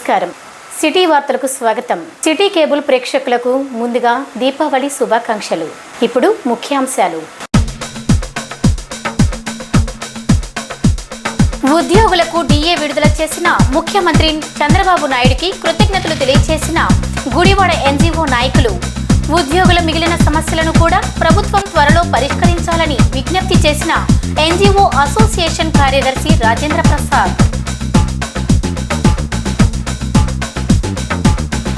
నమస్కారం. సిటీ వార్తలకు స్వాగతం. సిటీ కేబుల్ ప్రేక్షకులకు ముందుగా దీపావళి శుభాకాంక్షలు. ఇప్పుడు ముఖ్యాంశాలు. ఉద్యోగులకు డిఏ విడుదల చేసిన ముఖ్యమంత్రి చంద్రబాబు నాయుడుకి కృతజ్ఞతలు తెలియజేసిన గుడివాడ ఎన్జీఓ నాయకులు. ఉద్యోగుల మిగిలిన సమస్యలను కూడా ప్రభుత్వం త్వరలో పరిష్కరించాలని విజ్ఞప్తి చేసిన ఎన్జీఓ అసోసియేషన్ కార్యదర్శి రాజేంద్ర ప్రసాద్.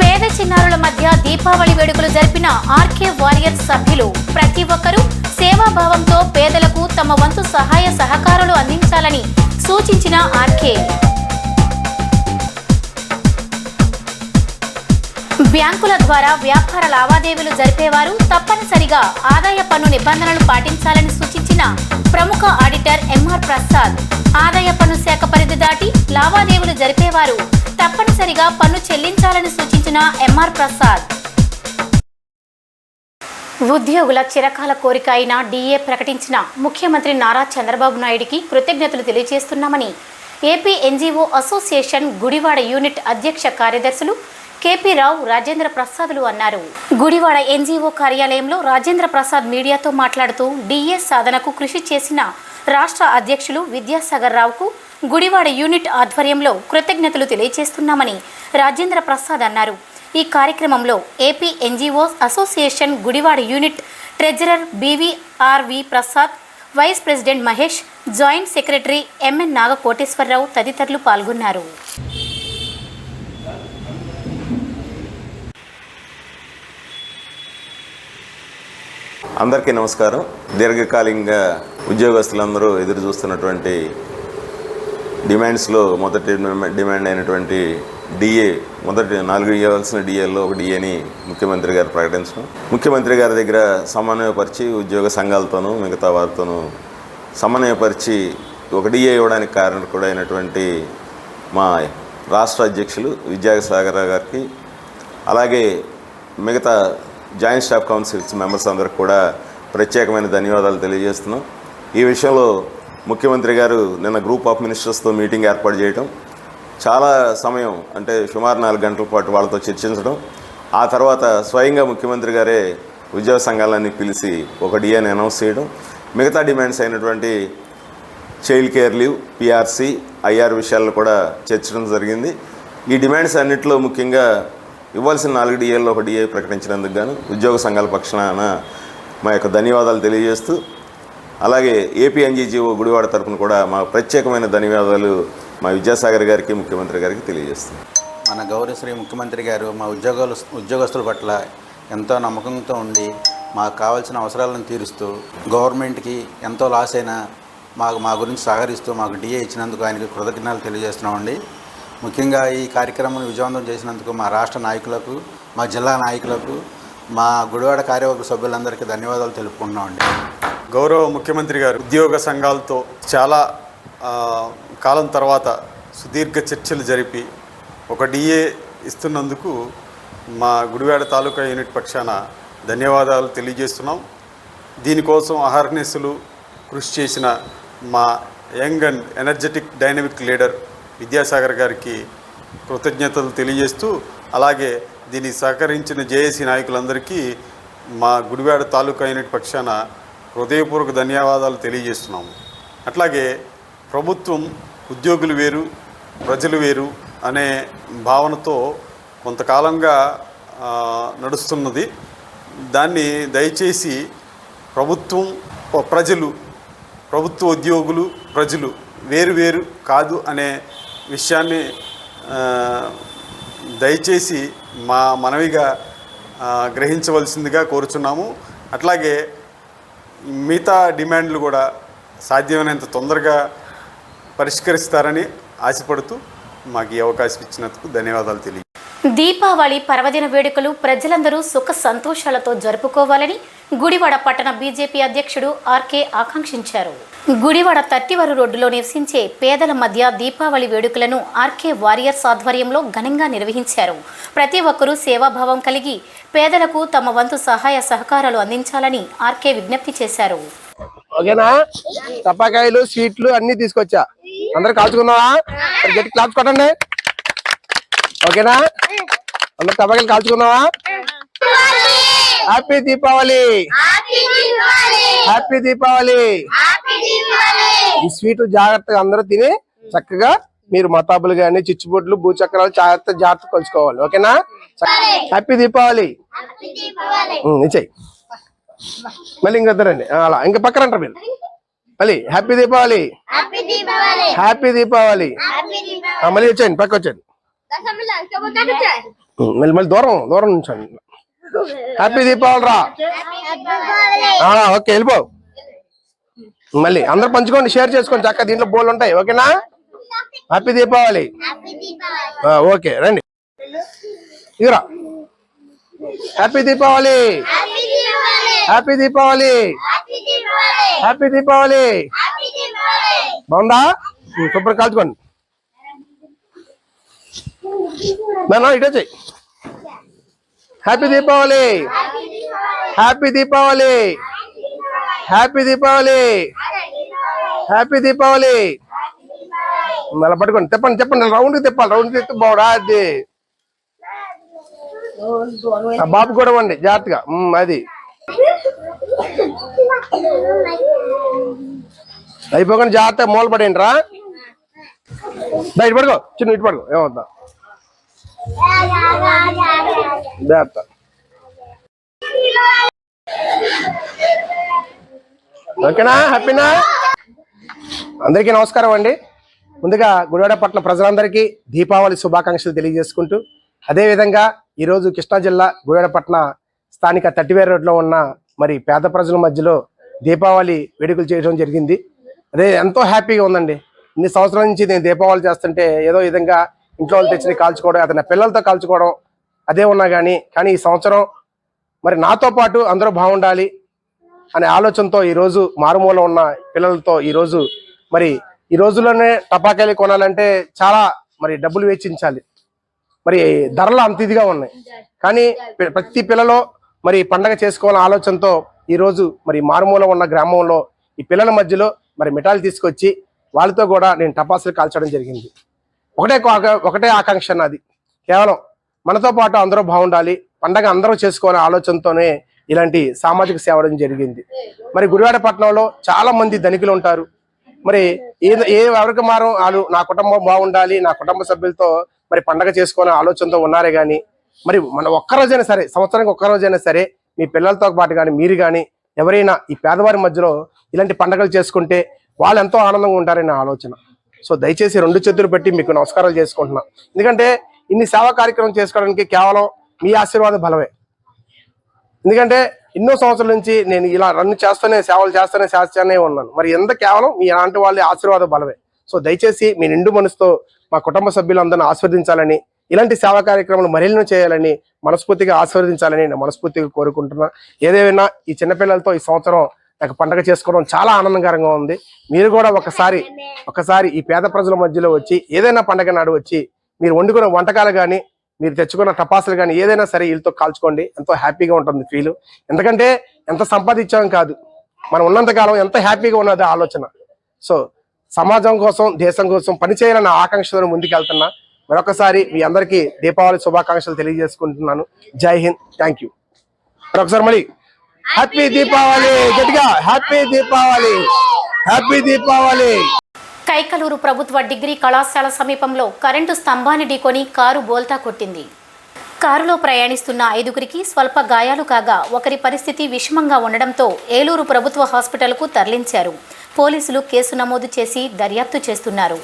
పేద చిన్నారుల మధ్య దీపావళి వేడుకలు జరిపిన ఆర్కే వారియర్స్ సభ్యులు. ప్రతి ఒక్కరూ సేవాభావంతో పేదలకు తమ వంతు సహాయ సహకారాలు అందించాలని సూచించిన ఆర్కే. బ్యాంకుల ద్వారా వ్యాపార లావాదేవీలు జరిపేవారు తప్పనిసరిగా ఆదాయ పన్ను నిబంధనలు పాటించాలని సూచించిన ప్రముఖ ఆడిటర్ ఎంఆర్ ప్రసాద్. ఆదాయ పన్ను శాఖ పరిధి దాటి లావాదేవీలు జరిపేవారు తప్పనిసరిగా పన్ను చెల్లించాలని సూచించిన ఎంఆర్ ప్రసాద్. ఉద్యోగుల చిరకాల కోరిక అయిన డిఏ ప్రకటించిన ముఖ్యమంత్రి నారా చంద్రబాబు నాయుడికి కృతజ్ఞతలు తెలియజేస్తున్నామని AP NGO association Gudivada unit అధ్యక్ష కార్యదర్శులు కేపీ రావు, రాజేంద్ర ప్రసాద్లు అన్నారు. గుడివాడ ఎన్జీఓ కార్యాలయంలో రాజేంద్ర ప్రసాద్ మీడియాతో మాట్లాడుతూ డిఏ సాధనకు కృషి చేసిన రాష్ట్ర అధ్యక్షులు విద్యాసాగర్ రావుకు గుడివాడ యూనిట్ ఆధ్వర్యంలో కృతజ్ఞతలు తెలియజేస్తున్నామని రాజేంద్ర ప్రసాద్ అన్నారు. ఈ కార్యక్రమంలో AP NGO association Gudivada unit treasurer BVRV Prasad, vice president Mahesh, joint secretary MN Nagakoteswara Rao తదితరులు పాల్గొన్నారు. అందరికీ నమస్కారం. దీర్ఘకాలికంగా ఉద్యోగస్తులందరూ ఎదురు చూస్తున్నటువంటి డిమాండ్స్లో మొదటి డిమాండ్ అయినటువంటి డిఏ, మొదటి 4 ఇవ్వాల్సిన డిఏల్లో ఒక డిఏని ముఖ్యమంత్రి గారు ప్రకటించడం, ముఖ్యమంత్రి గారి దగ్గర సమన్వయపరిచి ఉద్యోగ సంఘాలతోనూ మిగతా వారితోనూ సమన్వయపరిచి ఒక డిఏ ఇవ్వడానికి కారణం కూడా అయినటువంటి మా రాష్ట్ర అధ్యక్షులు విద్యాసాగర్ గారికి, అలాగే మిగతా జాయింట్ స్టాఫ్ కౌన్సిల్స్ మెంబర్స్ అందరికి కూడా ప్రత్యేకమైన ధన్యవాదాలు తెలియజేస్తున్నాం. ఈ విషయంలో ముఖ్యమంత్రి గారు నిన్న గ్రూప్ ఆఫ్ మినిస్టర్స్తో మీటింగ్ ఏర్పాటు చేయడం, చాలా సమయం అంటే సుమారు 4 గంటల పాటు వాళ్ళతో చర్చించడం, ఆ తర్వాత స్వయంగా ముఖ్యమంత్రి గారే ఉద్యోగ సంఘాలన్నీ పిలిచి ఒక డిఏని అనౌన్స్ చేయడం, మిగతా డిమాండ్స్ అయినటువంటి child care leave, PRC, IR విషయాల్లో కూడా చర్చించడం జరిగింది. ఈ డిమాండ్స్ అన్నింటిలో ముఖ్యంగా ఇవ్వాల్సిన 4 డిఏల్లో ఒక డిఏ ప్రకటించినందుకు గాను ఉద్యోగ సంఘాల పక్షాన మా యొక్క ధన్యవాదాలు తెలియజేస్తూ, అలాగే ఏపీ ఎన్జీఓ గుడివాడ తరఫున కూడా మా ప్రత్యేకమైన ధన్యవాదాలు మా విద్యాసాగర్ గారికి, ముఖ్యమంత్రి గారికి తెలియజేస్తున్నాం. మన గౌరవశ్రీ ముఖ్యమంత్రి గారు మా ఉద్యోగస్తుల పట్ల ఎంతో నమ్మకంతో ఉండి మాకు కావాల్సిన అవసరాలను తీరుస్తూ, గవర్నమెంట్కి ఎంతో లాస్ అయినా మా గురించి సహకరిస్తూ మాకు డిఏ ఇచ్చినందుకు ఆయనకి కృతజ్ఞతలు తెలియజేస్తున్నామండి. ముఖ్యంగా ఈ కార్యక్రమాన్ని విజయవంతం చేసినందుకు మా రాష్ట్ర నాయకులకు, మా జిల్లా నాయకులకు, మా గుడివాడ కార్యవర్గ సభ్యులందరికీ ధన్యవాదాలు తెలుపుకుంటున్నామండి. గౌరవ ముఖ్యమంత్రి గారు ఉద్యోగ సంఘాలతో చాలా కాలం తర్వాత సుదీర్ఘ చర్చలు జరిపి ఒక డిఏ ఇస్తున్నందుకు మా గుడివాడ తాలూకా యూనిట్ పక్షాన ధన్యవాదాలు తెలియజేస్తున్నాం. దీనికోసం అహర్నిశలు కృషి చేసిన మా young and energetic dynamic leader Vidyasagar గారికి కృతజ్ఞతలు తెలియజేస్తూ, అలాగే దీన్ని సహకరించిన జేఏసీ నాయకులందరికీ మా గుడివాడ తాలూకా యూనిట్ పక్షాన హృదయపూర్వక ధన్యవాదాలు తెలియజేస్తున్నాము. అట్లాగే ప్రభుత్వం ఉద్యోగులు వేరు, ప్రజలు వేరు అనే భావనతో కొంతకాలంగా నడుస్తున్నది. దాన్ని దయచేసి ప్రభుత్వ ఉద్యోగులు, ప్రజలు వేరు కాదు అనే విషయాన్ని దయచేసి మా మనవిగా గ్రహించవలసిందిగా కోరుచున్నాము. అట్లాగే మిగతా డిమాండ్లు కూడా సాధ్యమైనంత తొందరగా పరిష్కరిస్తారని ఆశపడుతూ మాకు ఈ అవకాశం ఇచ్చినందుకు ధన్యవాదాలు తెలియ. దీపావళి పర్వదిన వేడుకలు ప్రజలందరూ సుఖ సంతోషాలతో జరుపుకోవాలని గుడివాడ పట్టణ బీజేపీ అధ్యక్షుడు ఆర్కే ఆకాంక్షించారు. గుడివాడ తట్టివరు రోడ్డులో నివసించే పేదల మధ్య దీపావళి వేడుకలను ఆర్కే వారియర్స్ ఆధ్వర్యంలో ఘనంగా నిర్వహించారు. ప్రతి ఒక్కరూ సేవాభావం కలిగి పేదలకు తమ వంతు సహాయ సహకారాలు అందించాలని ఆర్కే విజ్ఞప్తి చేశారు. ఓకేనా? టపాకాయలు, స్వీట్లు అన్ని తీసుకొచ్చా. అందరూ కాల్చుకున్నావా? గట్టి క్లాప్స్ కొట్టండి. ఓకేనా? అందరు టపాకాయలు కాల్చుకుందామా? Happy Deepavali, happy Deepavali. ఈ స్వీట్ జాగ్రత్తగా అందరూ తిని చక్కగా మీరు మతాబులు గాని చిచ్చుబొట్లు భూచక్రాలు జాగ్రత్త కొలుచుకోవాలి. ఓకేనా? హ్యాపీ దీపావళి. ఇచ్చేయి మళ్ళీ ఇంకొద్దరండి అలా ఇంకా పక్కన అంటారు మీరు మళ్ళీ హ్యాపీ దీపావళి, హ్యాపీ దీపావళి. మళ్ళీ వచ్చేయండి పక్క వచ్చేయండి మళ్ళీ మళ్ళీ దూరం దూరం నుంచండి. హ్యాపీ దీపావళి రా. ఓకే వెళ్ళిపో. మళ్ళీ అందరు పంచుకోండి, షేర్ చేసుకోండి చక్కగా, దీంట్లో బోల్ ఉంటాయి. ఓకేనా? హ్యాపీ దీపావళి. ఓకే రండి ఇరా. Happy Deepavali, happy Deepavali, happy Deepavali. బాగుందా? కొబ్బరి కాల్చుకోండి. ఇటు వచ్చాయి. Happy Deepavali, happy Deepavali, happy Deepavali, happy Deepavali. అలా పట్టుకోండి, చెప్పండి చెప్పండి, రౌండ్కి తిప్పాలి, రౌండ్కి తిప్పి బాగుడా. అది బాబు కూడా ఇవ్వండి జాగ్రత్తగా. అది అయిపోకుండా జాగ్రత్తగా మూల పడేయండి రా. ఇటు పడుకో, చిన్న ఇటు పడుకో, ఏమవుతా జాగ్రత్త. ఓకేనా? హ్యాపీనా? అందరికీ నమస్కారం అండి. ముందుగా గుడివాడ పట్టణ ప్రజలందరికీ దీపావళి శుభాకాంక్షలు తెలియజేసుకుంటూ, అదేవిధంగా ఈరోజు కృష్ణా జిల్లా గుడివాడ పట్టణ స్థానిక 30 రోడ్లో ఉన్న మరి పేద ప్రజల మధ్యలో దీపావళి వేడుకలు చేయడం జరిగింది. అదే ఎంతో హ్యాపీగా ఉందండి. ఇన్ని సంవత్సరాల నుంచి నేను దీపావళి చేస్తుంటే ఏదో విధంగా ఇంట్లో వాళ్ళు తెచ్చి కాల్చుకోవడం, అతని పిల్లలతో కాల్చుకోవడం అదే ఉన్నా కానీ ఈ సంవత్సరం మరి నాతో పాటు అందరూ బాగుండాలి అనే ఆలోచనతో ఈరోజు మారుమూల ఉన్న పిల్లలతో ఈరోజు మరి ఈ రోజుల్లోనే టపాకాయలు కొనాలంటే చాలా మరి డబ్బులు వెచ్చించాలి. మరి ధరలు అంత ఇదిగా ఉన్నాయి. కానీ ప్రతి పిల్లలో మరి పండగ చేసుకోవాలనే ఆలోచనతో ఈరోజు మరి మారుమూల ఉన్న గ్రామంలో ఈ పిల్లల మధ్యలో మరి మిఠాయిలు తీసుకొచ్చి వాళ్ళతో కూడా నేను టపాసులు కాల్చడం జరిగింది. ఒకటే ఆకాంక్ష నాది, కేవలం మనతో పాటు అందరూ బాగుండాలి, పండగ అందరూ చేసుకోవాలనే ఆలోచనతోనే ఇలాంటి సామాజిక సేవ జరిగింది. మరి గుడివాడ పట్టణంలో చాలా మంది ధనికులు ఉంటారు. మరి ఎవరికి మారం వాళ్ళు నా కుటుంబం బాగుండాలి, నా కుటుంబ సభ్యులతో మరి పండగ చేసుకోవాలనే ఆలోచనతో ఉన్నారే కానీ మరి మన ఒక్కరోజైనా సరే, సంవత్సరానికి ఒక్కరోజైనా సరే మీ పిల్లలతో పాటు కానీ మీరు కానీ ఎవరైనా ఈ పేదవారి మధ్యలో ఇలాంటి పండగలు చేసుకుంటే వాళ్ళు ఎంతో ఆనందంగా ఉంటారనే ఆలోచన. సో దయచేసి 2 చేతులు పెట్టి మీకు నమస్కారాలు చేసుకుంటున్నా. ఎందుకంటే ఇన్ని సేవా కార్యక్రమం చేసుకోవడానికి కేవలం మీ ఆశీర్వాద బలమే. ఎందుకంటే ఎన్నో సంవత్సరాల నుంచి నేను ఇలా రన్ చేస్తూనే సేవలు చేస్తూనే ఉన్నాను. మరి ఎంత కేవలం మీ అలాంటి వాళ్ళ ఆశీర్వాద బలమే. సో దయచేసి మీ నిండు మనసుతో మా కుటుంబ సభ్యులందరినీ ఆశీర్వదించాలని, ఇలాంటి సేవా కార్యక్రమాలు మరెన్నో చేయాలని, మనస్ఫూర్తిగా ఆశీర్వదించాలని నేను మనస్ఫూర్తిగా కోరుకుంటున్నా. ఏదేమైనా ఈ చిన్నపిల్లలతో ఈ సంవత్సరం నాకు పండగ చేసుకోవడం చాలా ఆనందకరంగా ఉంది. మీరు కూడా ఒకసారి ఈ పేద ప్రజల మధ్యలో వచ్చి ఏదైనా పండగ నాడు వచ్చి మీరు వండుకున్న వంటకాలు కానీ మీరు తెచ్చుకున్న టపాసులు కానీ ఏదైనా సరే వీళ్ళతో కాల్చుకోండి. ఎంతో హ్యాపీగా ఉంటుంది ఫీల్. ఎందుకంటే ఎంత సంపాదించాం కాదు, మనం ఉన్నంతకాలం ఎంత హ్యాపీగా ఉన్నది ఆలోచన. సో సమాజం కోసం, దేశం కోసం పనిచేయాలన్న ఆకాంక్షలను ముందుకెళ్తున్నా. మరొకసారి మీ అందరికీ దీపావళి శుభాకాంక్షలు తెలియజేసుకుంటున్నాను. జై హింద్, థ్యాంక్ యూ. మరొకసారి మళ్ళీ హ్యాపీ దీపావళి, గట్టిగా హ్యాపీ దీపావళి, హ్యాపీ దీపావళి. కైకలూరు ప్రభుత్వ డిగ్రీ కళాశాల సమీపంలో కరెంటు స్తంభాన్ని ఢీకొని కారు బోల్తా కొట్టింది. కారులో ప్రయాణిస్తున్న 5గురికి స్వల్ప గాయాలు కాగా ఒకరి పరిస్థితి విషమంగా ఉండడంతో ఏలూరు ప్రభుత్వ హాస్పిటల్కు తరలించారు. పోలీసులు కేసు నమోదు చేసి దర్యాప్తు చేస్తున్నారు.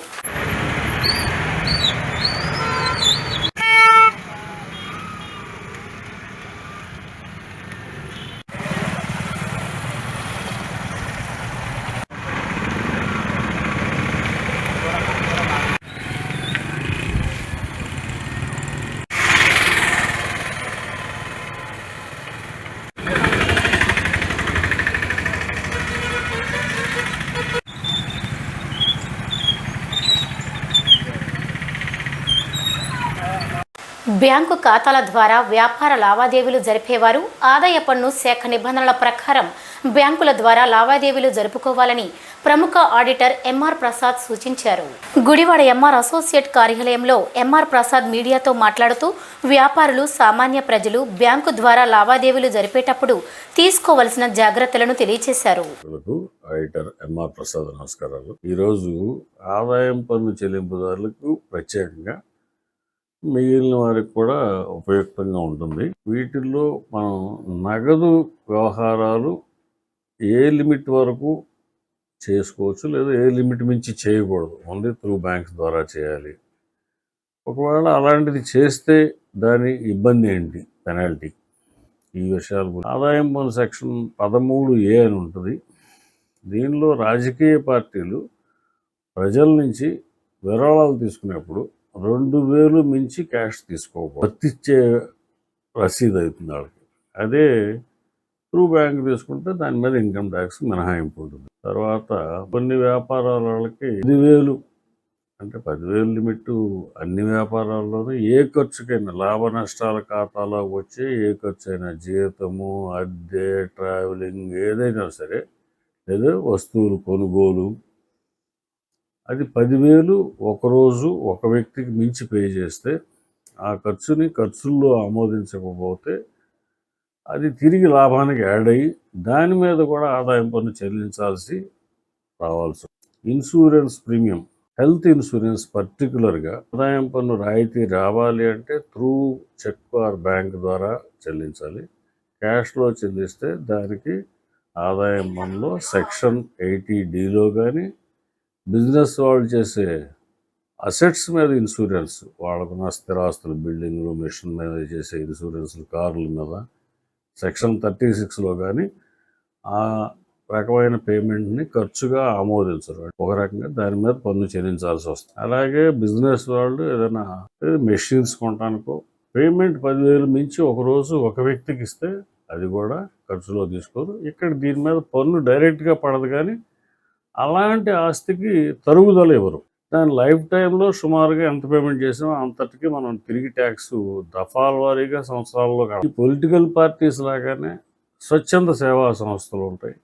బ్యాంకు ఖాతాల ద్వారా వ్యాపార లావాదేవీలు జరిపేవారు ఆదాయ పన్ను శాఖ నిబంధనల ప్రకారం బ్యాంకుల ద్వారా లావాదేవీలు జరుపుకోవాలని ప్రముఖ ఆడిటర్ ఎంఆర్ ప్రసాద్ సూచించారు. గుడివాడ ఎంఆర్ అసోసియేట్ కార్యాలయంలో ఎంఆర్ ప్రసాద్ మీడియాతో మాట్లాడుతూ వ్యాపారులు, సామాన్య ప్రజలు బ్యాంకు ద్వారా లావాదేవీలు జరిపేటప్పుడు తీసుకోవలసిన జాగ్రత్తలను తెలియజేశారు. ఆడిటర్ ఎంఆర్ ప్రసాద్ నమస్కారాలు. ఈరోజు ఆదాయం పన్ను చెల్లింపుదారులకు ప్రత్యేకంగా మిగిలిన వారికి కూడా ఉపయుక్తంగా ఉంటుంది. వీటిల్లో మనం నగదు వ్యవహారాలు ఏ లిమిట్ వరకు చేసుకోవచ్చు, లేదా ఏ లిమిట్ మించి చేయకూడదు, ఓన్లీ త్రూ బ్యాంక్స్ ద్వారా చేయాలి. ఒకవేళ అలాంటిది చేస్తే దాని ఇబ్బంది ఏంటి, పెనాల్టీ, ఈ విషయాలు ఆదాయం పన్ను సెక్షన్ 13A అని ఉంటుంది. దీనిలో రాజకీయ పార్టీలు ప్రజల నుంచి విరాళాలు తీసుకునేప్పుడు 2000 మించి క్యాష్ తీసుకోకూడదు. వర్తిచ్చే రసీదు అవుతుంది వాళ్ళకి. అదే త్రూ బ్యాంక్ తీసుకుంటే దాని మీద ఇన్కమ్ ట్యాక్స్ మినహాయింపు ఉంటుంది. తర్వాత కొన్ని వ్యాపారాల వాళ్ళకి 10,000 అంటే 10,000 లిమిట్ అన్ని వ్యాపారాల్లోనూ ఏ ఖర్చుకైనా లాభ నష్టాల ఖాతాలో వచ్చే ఏ ఖర్చు అయినా, జీతము, అద్దె, ట్రావెలింగ్ ఏదైనా సరే, లేదా వస్తువులు కొనుగోలు, అది 10,000 ఒకరోజు ఒక వ్యక్తికి మించి పే చేస్తే ఆ ఖర్చుని ఖర్చుల్లో ఆమోదించకపోతే అది తిరిగి లాభానికి యాడ్ అయ్యి దాని మీద కూడా ఆదాయం పన్ను చెల్లించాల్సి రావాల్సి. ఇన్సూరెన్స్ ప్రీమియం, హెల్త్ ఇన్సూరెన్స్ పర్టికులర్గా ఆదాయం పన్ను రాయితీ రావాలి అంటే త్రూ చెక్ ఆర్ బ్యాంక్ ద్వారా చెల్లించాలి. క్యాష్లో చెల్లిస్తే దానికి ఆదాయం పన్నులో సెక్షన్ 80Dలో కానీ, బిజినెస్ వాళ్ళు చేసే అసెట్స్ మీద ఇన్సూరెన్స్, వాళ్ళకున్న స్థిరాస్తులు, బిల్డింగ్లు, మిషన్ మీద చేసే ఇన్సూరెన్స్లు, కార్ల మీద సెక్షన్ 36లో కానీ ఆ రకమైన పేమెంట్ని ఖర్చుగా ఆమోదించరు. ఒక రకంగా దాని మీద పన్ను చెల్లించాల్సి వస్తుంది. అలాగే బిజినెస్ వాళ్ళు ఏదైనా మెషిన్స్ కొనడానికో పేమెంట్ 10,000 మించి ఒకరోజు ఒక వ్యక్తికి ఇస్తే అది కూడా ఖర్చులో తీసుకోరు. ఇక్కడ దీని మీద పన్ను డైరెక్ట్గా పడదు, కానీ అలాంటి ఆస్తికి తరుగుదల ఇవ్వరు. దాని లైఫ్ టైంలో సుమారుగా ఎంత పేమెంట్ చేసామో అంతటికి మనం తిరిగి ట్యాక్స్ దఫాల వారీగా సంవత్సరాల్లో. ఈ పొలిటికల్ పార్టీస్ లాగానే స్వచ్ఛంద సేవా సంస్థలు ఉంటాయి.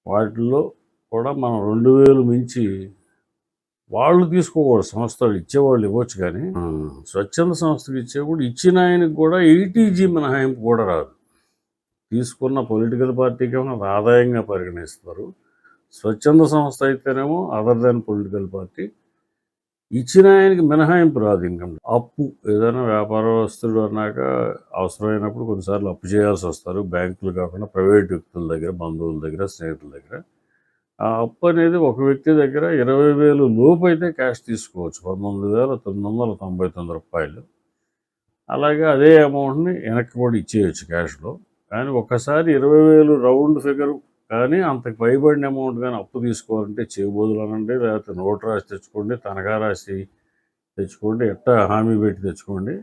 వాటిల్లో కూడా మనం 2,000 మించి వాళ్ళు తీసుకోకూడదు. సంస్థలు ఇచ్చేవాళ్ళు ఇవ్వచ్చు, కానీ స్వచ్ఛంద సంస్థకి ఇచ్చేవాడు ఇచ్చిన ఆయనకు కూడా 80G మినహాయింపు కూడా రాదు. తీసుకున్న పొలిటికల్ పార్టీకి ఏమైనా ఆదాయంగా పరిగణిస్తారు. స్వచ్ఛంద సంస్థ అయితేనేమో అదర్ దాన్ పొలిటికల్ పార్టీ ఇచ్చిన ఆయనకి మినహాయింపు రాదు. ఇన్కమ్ అప్పు, ఏదైనా వ్యాపారస్తుడు అన్నాక అవసరమైనప్పుడు కొన్నిసార్లు అప్పు చేయాల్సి వస్తారు. బ్యాంకులు కాకుండా ప్రైవేట్ వ్యక్తుల దగ్గర, బంధువుల దగ్గర, స్నేహితుల దగ్గర. ఆ అప్పు అనేది ఒక వ్యక్తి దగ్గర 20,000 లోపు అయితే క్యాష్ తీసుకోవచ్చు, 19,999 రూపాయలు. అలాగే అదే అమౌంట్ని వెనక్కి కూడా ఇచ్చేయచ్చు క్యాష్లో. కానీ ఒక్కసారి 20,000 రౌండ్ ఫిగర్ కానీ అంతకు పైబడిన అమౌంట్ కానీ అప్పు తీసుకోవాలంటే చేయబోదులు అనండి, లేకపోతే నోటు రాసి తెచ్చుకోండి, తనఖా రాసి తెచ్చుకోండి, ఎట్టా హామీ పెట్టి తెచ్చుకోండి.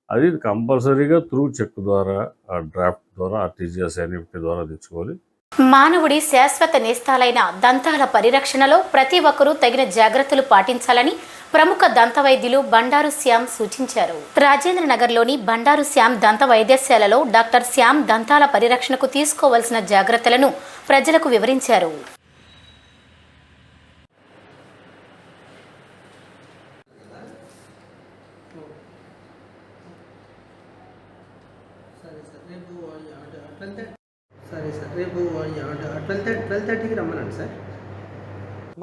అది కంపల్సరీగా త్రూ చెక్ ద్వారా, ఆ డ్రాఫ్ట్ ద్వారా, ఆర్టీజీఎస్ ఎన్ఈఎఫ్టీ ద్వారా తెచ్చుకోవాలి. మానవుడి శాశ్వత నేస్తాలైన దంతాల పరిరక్షణలో ప్రతి ఒక్కరూ తగిన జాగ్రత్తలు పాటించాలని ప్రముఖ దంత వైద్యులు బండారు శ్యామ్ సూచించారు. రాజేంద్ర నగర్లోని బండారు శ్యామ్ దంత వైద్యశాలలో డాక్టర్ శ్యామ్ దంతాల పరిరక్షణకు తీసుకోవాల్సిన జాగ్రత్తలను ప్రజలకు వివరించారు. సరే సార్, రేపు 12:30కి రమ్మనండి సార్.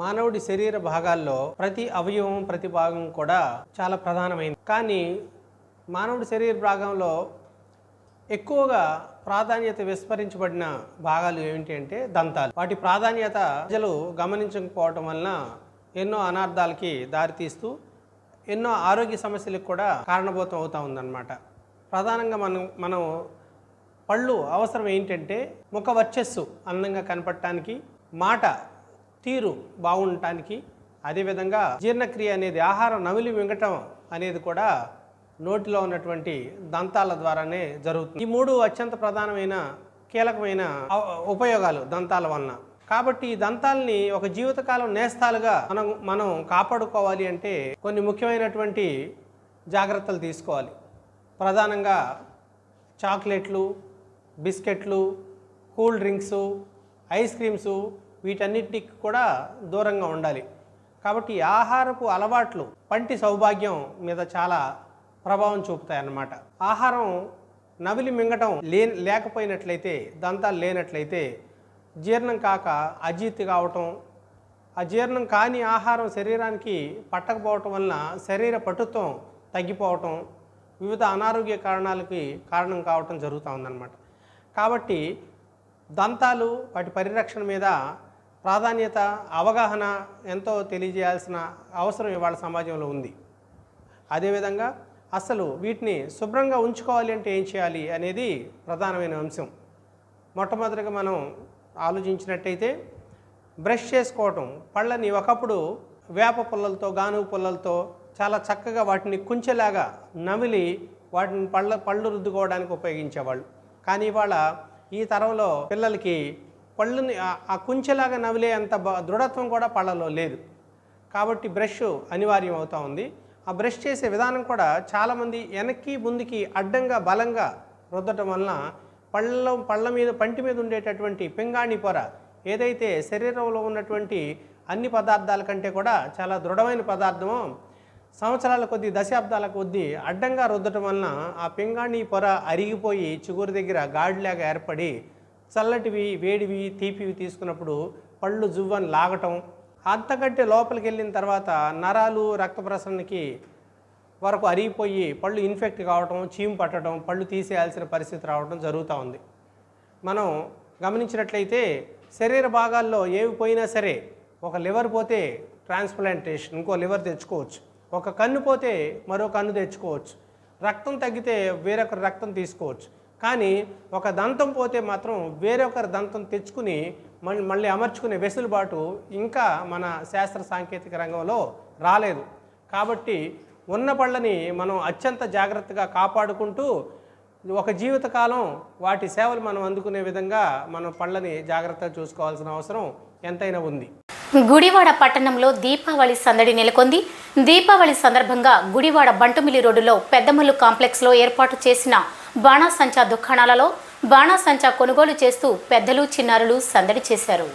మానవుడి శరీర భాగాల్లో ప్రతి అవయవం, ప్రతి భాగం కూడా చాలా ప్రధానమైనది. కానీ మానవుడి శరీర భాగంలో ఎక్కువగా ప్రాధాన్యత విస్మరించబడిన భాగాలు ఏమిటి అంటే దంతాలు. వాటి ప్రాధాన్యత ప్రజలు గమనించకపోవటం వలన ఎన్నో అనార్థాలకి దారితీస్తూ ఎన్నో ఆరోగ్య సమస్యలకు కూడా కారణభూతం అవుతూ ఉందన్నమాట. ప్రధానంగా మనం పళ్ళు అవసరం ఏంటంటే ముఖ వర్చస్సు అందంగా కనపడటానికి, మాట తీరు బాగుండటానికి, అదేవిధంగా జీర్ణక్రియ అనేది, ఆహారం నమిలి మింగటం అనేది కూడా నోటిలో ఉన్నటువంటి దంతాల ద్వారానే జరుగుతుంది. ఈ 3 అత్యంత ప్రధానమైన కీలకమైన ఉపయోగాలు దంతాల వలన. కాబట్టి ఈ దంతాలని ఒక జీవితకాలం నేస్తాలుగా మనం కాపాడుకోవాలి అంటే కొన్ని ముఖ్యమైనటువంటి జాగ్రత్తలు తీసుకోవాలి. ప్రధానంగా చాక్లెట్లు, బిస్కెట్లు, కూల్ డ్రింక్స్, ఐస్ క్రీమ్స్ వీటన్నిటికి కూడా దూరంగా ఉండాలి. కాబట్టి ఆహారపు అలవాట్లు పంటి సౌభాగ్యం మీద చాలా ప్రభావం చూపుతాయన్నమాట. ఆహారం నవిలి మింగటం లేకపోయినట్లయితే, దంతాలు లేనట్లయితే జీర్ణం కాక అజీర్తి కావటం, అజీర్ణం కాని ఆహారం శరీరానికి పట్టకపోవటం వలన శరీర పటుత్వం తగ్గిపోవటం, వివిధ అనారోగ్య కారణాలకి కారణం కావటం జరుగుతూ ఉందన్నమాట. కాబట్టి దంతాలు వాటి పరిరక్షణ మీద ప్రాధాన్యత, అవగాహన ఎంతో తెలియజేయాల్సిన అవసరం ఇవాళ సమాజంలో ఉంది. అదేవిధంగా అసలు వీటిని శుభ్రంగా ఉంచుకోవాలి అంటే ఏం చేయాలి అనేది ప్రధానమైన అంశం. మొట్టమొదటిగా మనం ఆలోచించినట్టయితే బ్రష్ చేసుకోవటం, పళ్ళని ఒకప్పుడు వేప పుల్లలతో, గానుగ పుల్లలతో చాలా చక్కగా వాటిని కుంచెలాగా నమిలి వాటిని పళ్ళు రుద్దుకోవడానికి ఉపయోగించేవాళ్ళు. కానీ ఇవాళ ఈ తరంలో పిల్లలకి పళ్ళుని ఆ కుంచెలాగా నవిలే అంత దృఢత్వం కూడా పళ్ళలో లేదు. కాబట్టి బ్రష్ అనివార్యం అవుతూ ఉంది. ఆ బ్రష్ చేసే విధానం కూడా చాలామంది వెనక్కి ముందుకి అడ్డంగా బలంగా రుద్దటం వలన పళ్ళ మీద, పంటి మీద ఉండేటటువంటి పింగాణి పొర ఏదైతే శరీరంలో ఉన్నటువంటి అన్ని పదార్థాల కంటే కూడా చాలా దృఢమైన పదార్థమో సంవత్సరాల కొద్దీ, దశాబ్దాల కొద్దీ అడ్డంగా రుద్దటం వలన ఆ పింగాణి పొర అరిగిపోయి చిగురు దగ్గర గాడిలాగా ఏర్పడి చల్లటివి, వేడివి, తీపివి తీసుకున్నప్పుడు పళ్ళు జువ్వని లాగటం, అంతకంటే లోపలికి వెళ్ళిన తర్వాత నరాలు, రక్త ప్రసరణకి వరకు అరిగిపోయి పళ్ళు ఇన్ఫెక్ట్ కావటం, చీము పట్టడం, పళ్ళు తీసేయాల్సిన పరిస్థితి రావడం జరుగుతూ ఉంది. మనం గమనించినట్లయితే శరీర భాగాల్లో ఏవి పోయినా సరే, ఒక లివర్ పోతే ట్రాన్స్ప్లాంటేషన్, ఇంకో లివర్ తెచ్చుకోవచ్చు. ఒక కన్ను పోతే మరో కన్ను తెచ్చుకోవచ్చు. రక్తం తగ్గితే వేరొకరి రక్తం తీసుకోవచ్చు. కానీ ఒక దంతం పోతే మాత్రం వేరొకరి దంతం తెచ్చుకుని మళ్ళీ అమర్చుకునే వెసులుబాటు ఇంకా మన శాస్త్ర సాంకేతిక రంగంలో రాలేదు. కాబట్టి ఉన్న పళ్ళని మనం అత్యంత జాగ్రత్తగా కాపాడుకుంటూ ఒక జీవితకాలం వాటి సేవలు మనం అందుకునే విధంగా మనం పళ్ళని జాగ్రత్తగా చూసుకోవాల్సిన అవసరం ఎంతైనా ఉంది. గుడివాడ పట్టణంలో దీపావళి సందడి నెలకొంది. దీపావళి సందర్భంగా గుడివాడ బంటుమిల్లి రోడ్డులో పెద్దమల్లు కాంప్లెక్స్లో ఏర్పాటు చేసిన బాణాసంచా దుకాణాలలో బాణాసంచా కొనుగోలు చేస్తూ పెద్దలు, చిన్నారులు సందడి చేశారు.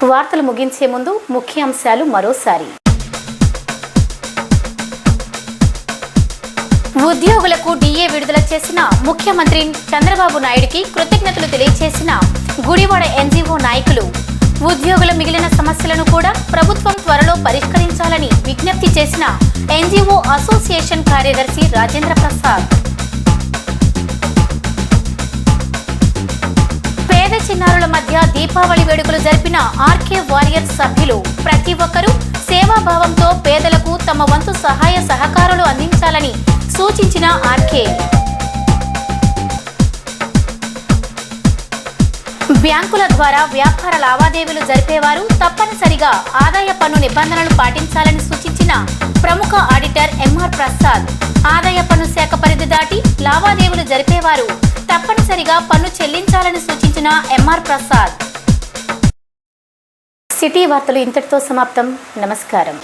వార్తలు ముగించే ముందు ముఖ్యాంశాలు మరోసారి. ఉద్యోగులకు డిఏ విడుదల చేసిన ముఖ్యమంత్రి చంద్రబాబు నాయుడికి కృతజ్ఞతలు తెలియజేసిన గుడివాడ ఎన్జీఓ నాయకులు. ఉద్యోగుల మిగిలిన సమస్యలను కూడా ప్రభుత్వం త్వరలో పరిష్కరించాలని విజ్ఞప్తి చేసిన ఎన్జీఓ అసోసియేషన్ కార్యదర్శి రాజేంద్ర ప్రసాద్. పేద చిన్నారుల మధ్య దీపావళి వేడుకలు జరిపిన ఆర్కే వారియర్స్ సభ్యులు. ప్రతి ఒక్కరూ సేవాభావంతో పేదలకు తమ వంతు సహాయ సహకారాలు అందించాలని సూచించిన ఆర్కే. బ్యాంకుల ద్వారా వ్యాపార లావాదేవీలు జరిపేవారు తప్పనిసరిగా ఆదాయ పన్ను నిబంధనలు పాటించాలని సూచించిన ప్రముఖ ఆడిటర్ ఎంఆర్ ప్రసాద్. ఆదాయ పన్ను శాఖ పరిధి దాటి లావాదేవీలు జరిపేవారు తప్పనిసరిగా పన్ను చెల్లించాలని సూచించిన ఎంఆర్ ప్రసాద్. సిటీ వార్తలు ఇంతటితో సమాప్తం. నమస్కారం.